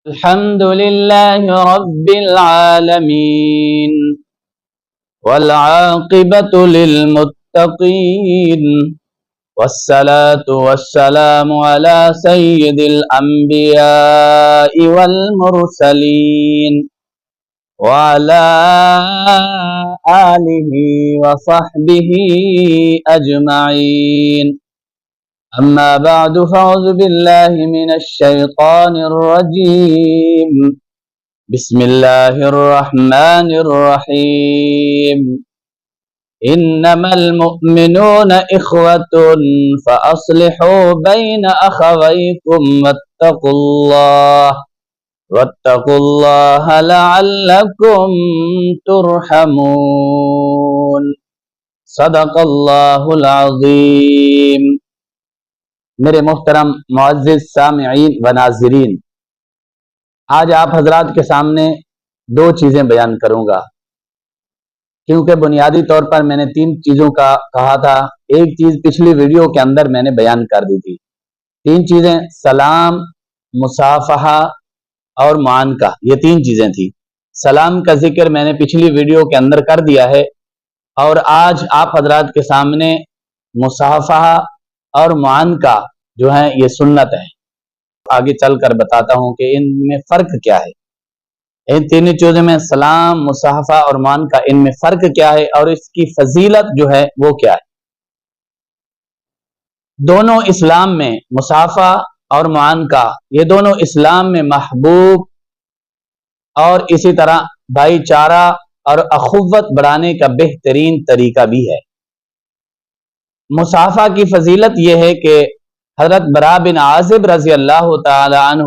الحمد لله رب العالمين والعاقبة للمتقين والصلاة والسلام على سيد الأنبياء والمرسلين وعلى آله وصحبه أجمعين. أما بعد فأعوذ بالله من الشيطان الرجيم. بسم الله الرحمن الرحيم. إنما المؤمنون إخوة فأصلحوا بين أخويكم واتقوا الله لعلكم ترحمون. صدق الله العظيم. میرے محترم معزز سامعین و ناظرین، آج آپ حضرات کے سامنے دو چیزیں بیان کروں گا، کیونکہ بنیادی طور پر میں نے تین چیزوں کا کہا تھا. ایک چیز پچھلی ویڈیو کے اندر میں نے بیان کر دی تھی. تین چیزیں: سلام، مصافحہ اور معانقہ. یہ تین چیزیں تھیں. سلام کا ذکر میں نے پچھلی ویڈیو کے اندر کر دیا ہے، اور آج آپ حضرات کے سامنے مصافحہ اور معانقہ جو ہیں یہ سنت ہے. آگے چل کر بتاتا ہوں کہ ان میں فرق کیا ہے. ان تینوں چیزوں میں سلام، مصافحہ اور معانقہ، ان میں فرق کیا ہے اور اس کی فضیلت جو ہے وہ کیا ہے. دونوں اسلام میں، مصافحہ اور معانقہ، یہ دونوں اسلام میں محبوب اور اسی طرح بھائی چارہ اور اخوت بڑھانے کا بہترین طریقہ بھی ہے. مصافحہ کی فضیلت یہ ہے کہ حضرت براء بن عازب رضی اللہ تعالی عنہ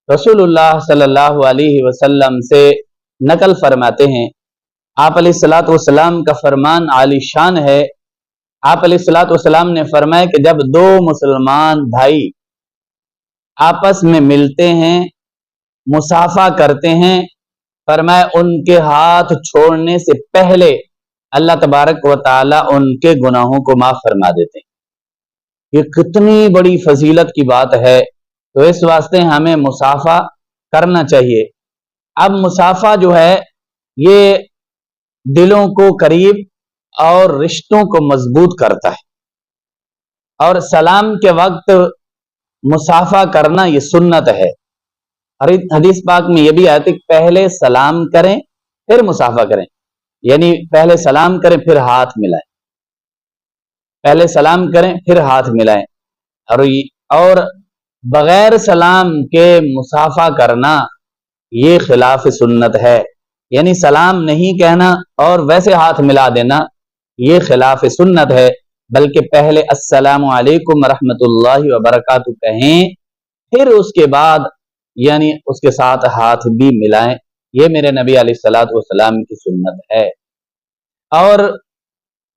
رسول اللہ صلی اللہ علیہ وسلم سے نقل فرماتے ہیں. آپ علیہ الصلوۃ والسلام کا فرمان عالی شان ہے. آپ علیہ الصلوۃ والسلام نے فرمایا کہ جب دو مسلمان بھائی آپس میں ملتے ہیں، مصافحہ کرتے ہیں، فرمایا ان کے ہاتھ چھوڑنے سے پہلے اللہ تبارک و تعالی ان کے گناہوں کو معاف فرما دیتے ہیں. یہ کتنی بڑی فضیلت کی بات ہے. تو اس واسطے ہمیں مصافحہ کرنا چاہیے. اب مصافحہ جو ہے یہ دلوں کو قریب اور رشتوں کو مضبوط کرتا ہے، اور سلام کے وقت مصافحہ کرنا یہ سنت ہے. حدیث پاک میں یہ بھی آتا ہے کہ پہلے سلام کریں پھر مصافحہ کریں، یعنی پہلے سلام کریں پھر ہاتھ ملائیں، پہلے سلام کریں پھر ہاتھ ملائیں. اور بغیر سلام کے مصافحہ کرنا یہ خلاف سنت ہے. یعنی سلام نہیں کہنا اور ویسے ہاتھ ملا دینا یہ خلاف سنت ہے، بلکہ پہلے السلام علیکم ورحمۃ اللہ وبرکاتہ کہیں، پھر اس کے بعد یعنی اس کے ساتھ ہاتھ بھی ملائیں. یہ میرے نبی علیہ الصلوۃ والسلام کی سنت ہے. اور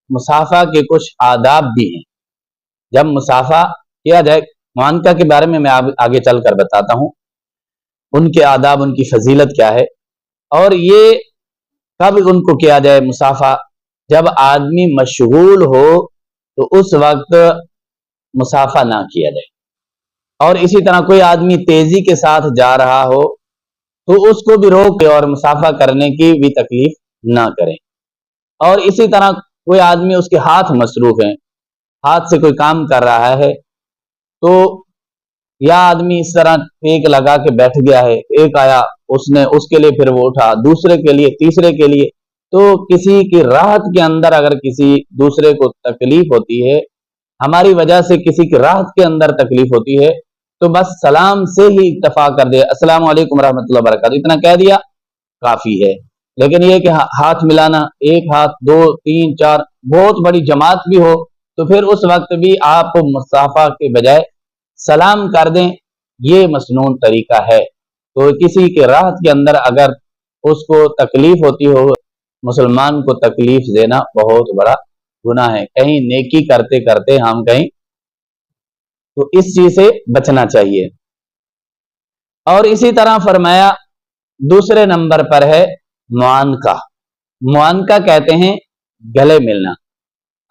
مصافحہ کے کچھ آداب بھی ہیں. جب مصافحہ کیا جائے، معانقہ کے بارے میں آگے چل کر بتاتا ہوں، ان کے آداب، ان کی فضیلت کیا ہے. اور یہ کب ان کو کیا جائے مصافحہ؟ جب آدمی مشغول ہو تو اس وقت مصافحہ نہ کیا جائے. اور اسی طرح کوئی آدمی تیزی کے ساتھ جا رہا ہو تو اس کو بھی روک اور مصافحہ کرنے کی بھی تکلیف نہ کریں. اور اسی طرح کوئی آدمی اس کے ہاتھ مصروف ہیں، ہاتھ سے کوئی کام کر رہا ہے، تو یا آدمی اس طرح ایک لگا کے بیٹھ گیا ہے، ایک آیا اس نے اس کے لیے پھر وہ اٹھا، دوسرے کے لیے، تیسرے کے لیے. تو کسی کی راحت کے اندر اگر کسی دوسرے کو تکلیف ہوتی ہے، ہماری وجہ سے کسی کی راحت کے اندر تکلیف ہوتی ہے، تو بس سلام سے ہی اکتفا کر دے، السلام علیکم ورحمۃ اللہ وبرکاتہ، اتنا کہہ دیا کافی ہے. لیکن یہ کہ ہاتھ ملانا، ایک ہاتھ، دو، تین، چار، بہت بڑی جماعت بھی ہو تو پھر اس وقت بھی آپ مصافحہ کے بجائے سلام کر دیں، یہ مسنون طریقہ ہے. تو کسی کے راحت کے اندر اگر اس کو تکلیف ہوتی ہو، مسلمان کو تکلیف دینا بہت بڑا گناہ ہے. کہیں نیکی کرتے کرتے ہم کہیں تو اس چیز سے بچنا چاہیے. اور اسی طرح فرمایا دوسرے نمبر پر ہے معانقہ. معانقہ کہتے ہیں گلے ملنا.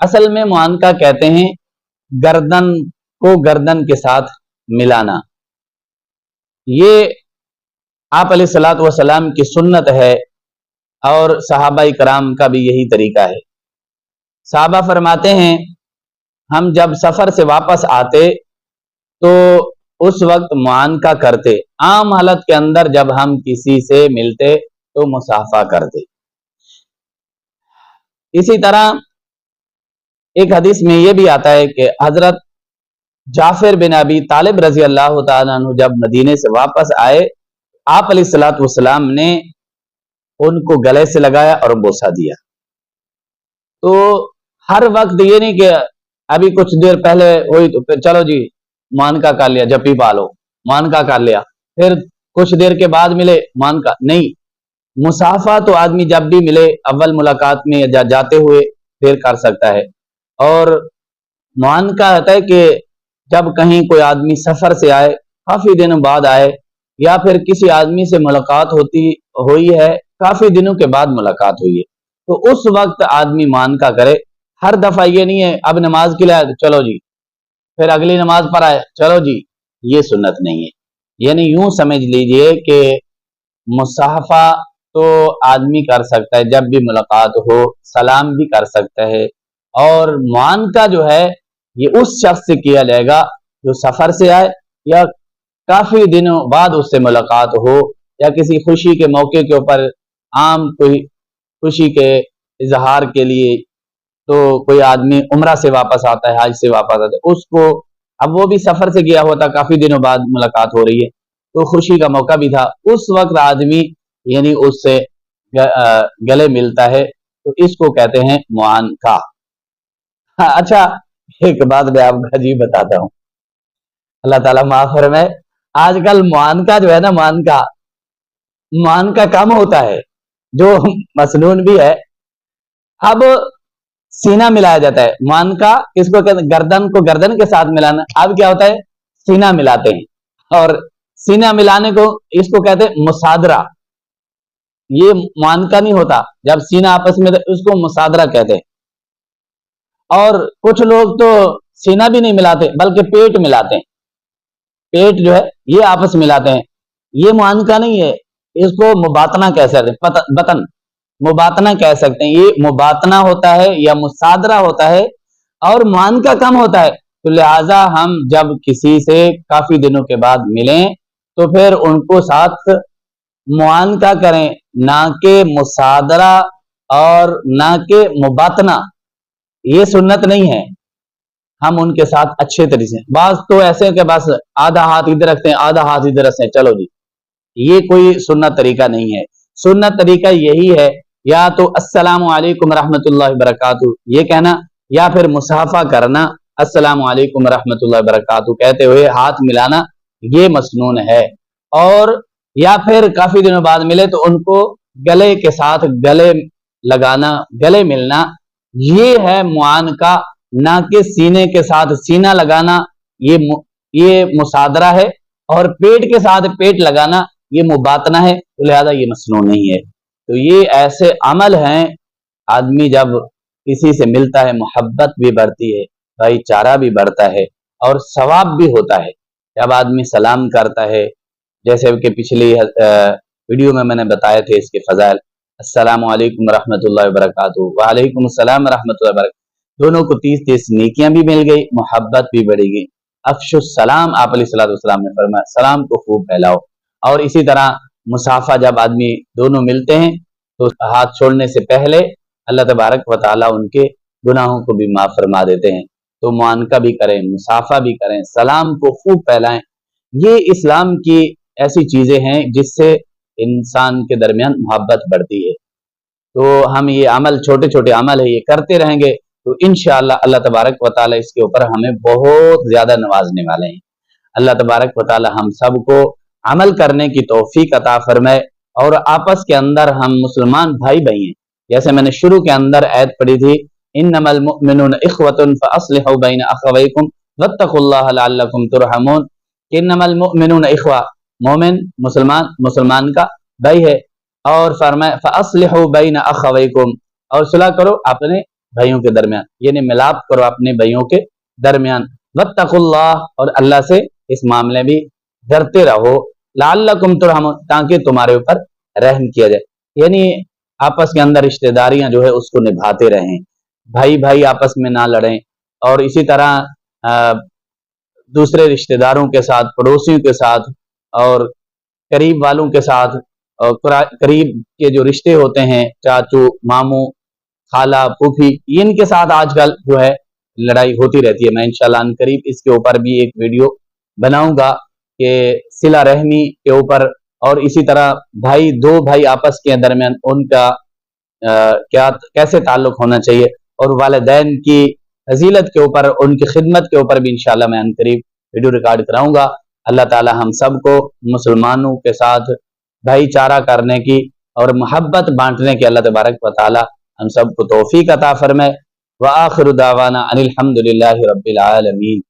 اصل میں معانقہ کہتے ہیں گردن کو گردن کے ساتھ ملانا. یہ आप अलैहिस्सलातु वस्सलाम की सुन्नत है और सहाबा इकराम का भी यही तरीका है। सहाबा फरमाते हैं हम जब सफर से वापस आते तो उस वक्त मुआनका करते, आम हालत के अंदर जब हम किसी से मिलते तो मुसाफा करते। इसी तरह एक हदीस में यह भी आता है कि हजरत जाफिर बिन अबी तालिब रजी अल्लाह तआला अन्हु जब मदीने से वापस आए, आप अलैहिस्सलातु वस्सलाम ने उनको गले से लगाया और बोसा दिया। तो हर वक्त ये नहीं कि अभी कुछ देर पहले हुई तो फिर चलो जी मानका कर लिया, जपी पालो मानका कर लिया, फिर कुछ देर के बाद मिले मानका नहीं। मुसाफा तो आदमी जब भी मिले अव्वल मुलाकात में या जाते हुए फिर कर सकता है। और मानका होता है कि जब कहीं कोई आदमी सफर से आए, काफी दिनों बाद आए, या फिर किसी आदमी से मुलाकात हुई है, काफी दिनों के बाद मुलाकात हुई है, तो उस वक्त आदमी मानका करे। हर दफा ये नहीं है अब नमाज के लिए आए तो चलो जी, फिर अगली नमाज पर आए चलो जी, ये सुन्नत नहीं है। यानी यूं समझ लीजिए कि मुसाफा तो आदमी कर सकता है, जब भी मुलाकात हो सलाम भी कर सकता है। और मानका जो है ये उस शख्स से किया जाएगा जो सफर से आए या काफी दिनों बाद उससे मुलाकात हो, या किसी खुशी के मौके के ऊपर आम कोई खुशी के इजहार के लिए, तो कोई आदमी उम्रा से वापस आता है, हज से वापस आता है, उसको अब वो भी सफर से गया होता, काफी दिनों बाद मुलाकात हो रही है तो खुशी का मौका भी था, उस वक्त आदमी यानी उससे गले मिलता है, तो इसको कहते हैं मुआनका। हाँ, अच्छा एक बात मैं आपको अजीब बताता हूँ, अल्लाह ताला माफ फरमाए। आजकल मुआनका जो है ना, मुआनका कम होता है, जो मसनून भी है। अब सीना मिलाया जाता है, मुआनका किसको कहते हैं, गर्दन को गर्दन के साथ मिलाना। अब क्या होता है, सीना मिलाते हैं, और सीना मिलाने को इसको कहते हैं मुसादरा। ये मुआनका नहीं होता, जब सीना आपस में उसको मुसादरा कहते हैं। और कुछ लोग तो सीना भी नहीं मिलाते बल्कि पेट मिलाते हैं, पेट जो है ये आपस में मिलाते हैं, ये मुआनका नहीं है, इसको मुबातना कह सकते हैं, बतन मुबातना कह सकते हैं। ये मुबातना होता है या मुसादरा होता है, और मुआनका कम होता है। तो लिहाजा हम जब किसी से काफी दिनों के बाद मिलें तो फिर उनको साथ मुआनका करें, ना कि मुसादरा और ना कि मुबातना। ये सुन्नत नहीं है। हम उनके साथ अच्छे तरीके से, बाज तो ऐसे कि बस आधा हाथ इधर रखते हैं आधा हाथ इधर रखते हैं, चलो जी, ये कोई सुन्नत तरीका नहीं है। सुन्नत तरीका यही है, या तो अस्सलामु अलैकुम रहमतुल्लाहि बरकातहू ये कहना, या फिर मुसाफा करना, अस्सलामु अलैकुम रहमतुल्लाहि बरकातहू कहते हुए हाथ मिलाना, ये मसनून है। और या फिर काफी दिनों बाद मिले तो उनको गले के साथ गले लगाना, गले मिलना, ये है मुआनका, ना कि सीने के साथ सीना लगाना, ये मुसादरा है। और पेट के साथ पेट लगाना ये मुबातना है, तो लिहाजा ये मसनून नहीं है। तो ये ऐसे अमल हैं, आदमी जब किसी से मिलता है मोहब्बत भी बढ़ती है, भाईचारा भी बढ़ता है, और सवाब भी होता है जब आदमी सलाम करता है। जैसे कि पिछली वीडियो में मैंने बताए थे इसके फजाइल, अस्सलामु अलैकुम रहमतुल्लाहि व बरकातहू, वालेकुम अस्सलाम रहमतुल्लाहि व बरकातहू, दोनों को 30-30 नेकियां भी मिल गई, मोहब्बत भी बढ़ेगी। अफशुस सलाम, आप अलैहिस्सलातु वस्सलाम ने फरमाया सलाम को खूब फैलाओ। और इसी तरह मुसाफा जब आदमी दोनों मिलते हैं तो हाथ छोड़ने से पहले अल्लाह तबारक व तआला उनके गुनाहों को भी माफ फरमा देते हैं। तो मुआनका भी करें, मुसाफा भी करें, सलाम को खूब फैलाएं। ये इस्लाम की ऐसी चीजें हैं जिससे इंसान के दरमियान मोहब्बत बढ़ती है। तो हम ये अमल, छोटे छोटे अमल है, ये करते रहेंगे तो इंशाअल्लाह अल्लाह तबारक व तआला इसके ऊपर हमें बहुत ज्यादा नवाजने वाले हैं। अल्लाह तबारक व तआला हम सबको अमल करने की तौफीक अता फरमाए, और आपस के अंदर हम मुसलमान भाई भाई हैं। जैसे मैंने शुरू के अंदर आयत पढ़ी थी, इन्नमल मुमिनून इख्वतुन फअस्लिहू बैन अखवैकुम वत्तकुल्लाह लअल्लकुम तुरहमून। इन्नमल मुमिनून इख्वा, मोमिन मुसलमान, मुसलमान का भाई है, और फरमाए फअस्लिहू बैन अखवैकुम, और सुलह करो अपने भाइयों के दरमियान, यानी मिलाप करो अपने भाइयों के दरमियान। वत्तकुल्लाह, और अल्लाह से इस मामले में डरते रहो, लअल्लकुम तुरहमून, ताकि तुम्हारे ऊपर रहम किया जाए। यानी आपस के अंदर रिश्तेदारियां जो है उसको निभाते रहें, भाई भाई आपस में ना लड़ें। और इसी तरह दूसरे रिश्तेदारों के साथ, पड़ोसियों के साथ और करीब वालों के साथ, और करीब के जो रिश्ते होते हैं, चाचू, मामू, खाला, फूफी, इनके साथ आजकल जो है लड़ाई होती रहती है। मैं इंशाल्लाह करीब इसके ऊपर भी एक वीडियो बनाऊंगा कि सिला रहमी के ऊपर, और इसी तरह भाई, दो भाई आपस के दरमियान उनका क्या कैसे ताल्लुक होना चाहिए, और वालिदैन की फजीलत के ऊपर, उनकी खिदमत के ऊपर भी इंशाल्लाह मैं करीब वीडियो रिकॉर्ड कराऊंगा। अल्लाह ताला हम सबको मुसलमानों के साथ भाईचारा करने की और मोहब्बत बांटने की अल्लाह तबारक व तआला हम सबको तौफीक अता फरमाए। व आखिरु दावाना अनिल हम्दुलिल्लाहि रब्बिल आलमीन।